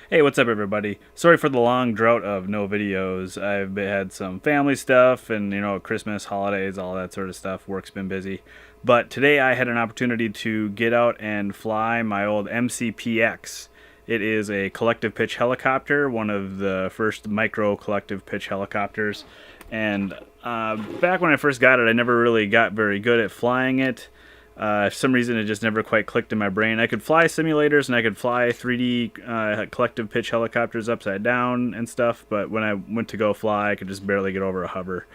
Hey, what's up, everybody? Sorry for the long drought of no videos. I've had some family stuff and, Christmas, holidays, all that sort of stuff. Work's been busy. But today I had an opportunity to get out and fly my old mCPX. It is a collective pitch helicopter, one of the first micro collective pitch helicopters. And back when I first got it, I never really got very good at flying it. For some reason, it just never quite clicked in my brain. I could fly simulators and I could fly 3D collective pitch helicopters upside down and stuff, but when I went to go fly, I could just barely get over a hover.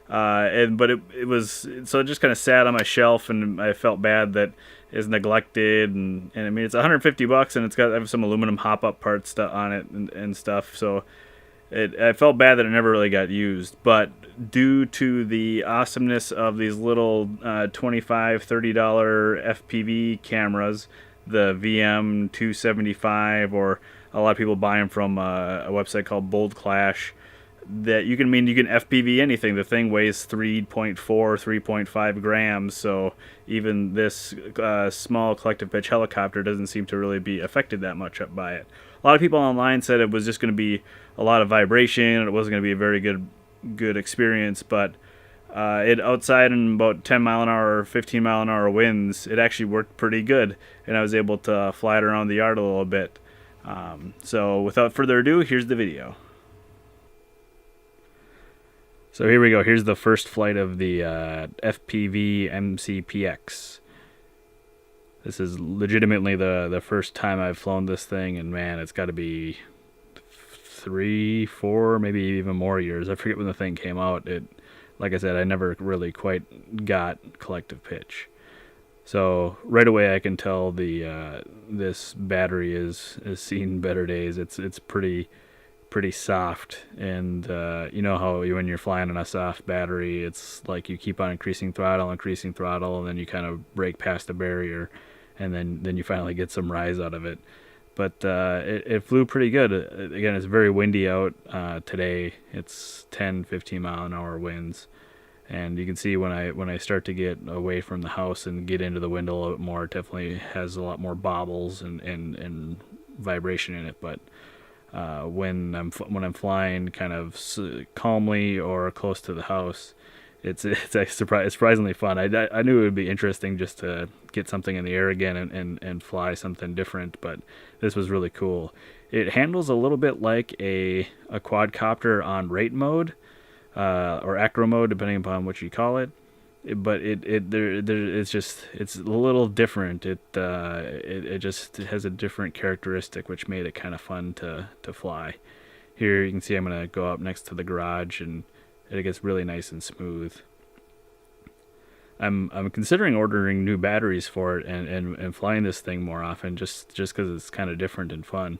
But it was so it just kind of sat on my shelf, and I felt bad that it's neglected. And I mean, it's $150, and it's got some aluminum hop up parts on it and stuff. So I felt bad that it never really got used, but due to the awesomeness of these little $25, $30 FPV cameras, the VM 275, or a lot of people buy them from a website called Bold Clash, that you can FPV anything. The thing weighs 3.4, 3.5 grams, so even this small collective pitch helicopter doesn't seem to really be affected that much up by it. A lot of people online said it was just going to be a lot of vibration and it wasn't going to be a very good experience, but it outside in about 10 mile an hour or 15 mile an hour winds, it actually worked pretty good, and I was able to fly it around the yard a little bit. So without further ado, here's the video. So here we go. Here's the first flight of the FPV mCPX. This is legitimately the first time I've flown this thing, and man, it's got to be 3, 4, maybe even more years. I forget when the thing came out. Like I said, I never really quite got collective pitch. So right away I can tell this battery is seen better days. It's pretty soft, and you know how when you're flying on a soft battery, it's like you keep on increasing throttle, and then you kind of break past a barrier, and then you finally get some rise out of it. But it flew pretty good. Again, it's very windy out today. It's 10, 15 mile an hour winds, and you can see when I start to get away from the house and get into the wind a little bit more, it definitely has a lot more bobbles and vibration in it. But when I'm flying kind of calmly or close to the house, it's surprisingly fun. I knew it would be interesting just to get something in the air again and fly something different, but this was really cool. It handles a little bit like a quadcopter on rate mode or acro mode, depending upon what you call it. But it's a little different. It just has a different characteristic, which made it kind of fun to fly. Here you can see I'm gonna go up next to the garage, and it gets really nice and smooth. I'm considering ordering new batteries for it and flying this thing more often, just because it's kind of different and fun.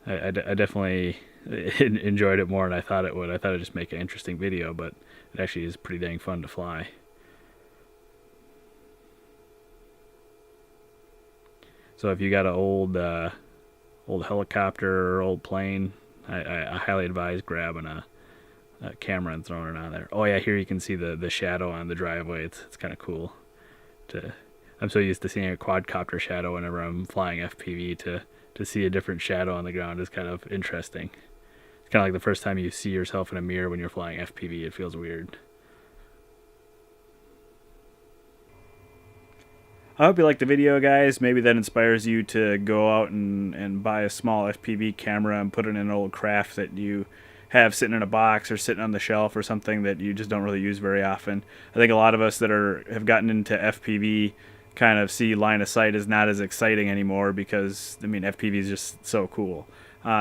I definitely enjoyed it more than I thought it would. I thought it'd just make an interesting video, but it actually is pretty dang fun to fly. So if you got an old helicopter or old plane, I highly advise grabbing a camera and throwing it on there. Oh yeah, here you can see the shadow on the driveway. It's kind of cool. I'm so used to seeing a quadcopter shadow whenever I'm flying FPV, to see a different shadow on the ground is kind of interesting. It's kind of like the first time you see yourself in a mirror when you're flying FPV. It feels weird. I hope you liked the video, guys. Maybe that inspires you to go out and buy a small FPV camera and put it in an old craft that you have sitting in a box or sitting on the shelf, or something that you just don't really use very often. I think a lot of us that have gotten into FPV kind of see line of sight is not as exciting anymore, because I mean FPV is just so cool.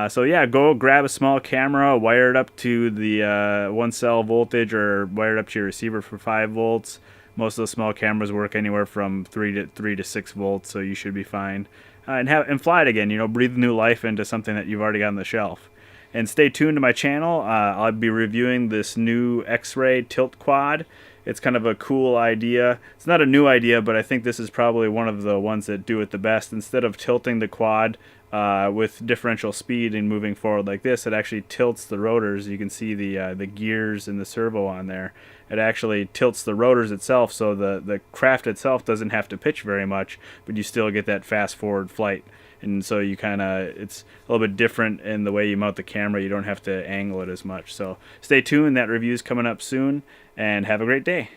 So yeah, go grab a small camera, wire it up to the 1 cell voltage, or wire it up to your receiver for 5 volts. Most of the small cameras work anywhere from 3 to 6 volts, so you should be fine. And fly it again. Breathe new life into something that you've already got on the shelf. And stay tuned to my channel. I'll be reviewing this new X-ray tilt quad. It's kind of a cool idea. It's not a new idea, but I think this is probably one of the ones that do it the best. Instead of tilting the quad with differential speed and moving forward like this, it actually tilts the rotors. You can see the gears and the servo on there. It actually tilts the rotors itself, so the craft itself doesn't have to pitch very much, but you still get that fast forward flight. And so you kind of, it's a little bit different in the way you mount the camera. You don't have to angle it as much. So stay tuned. That review is coming up soon, and have a great day.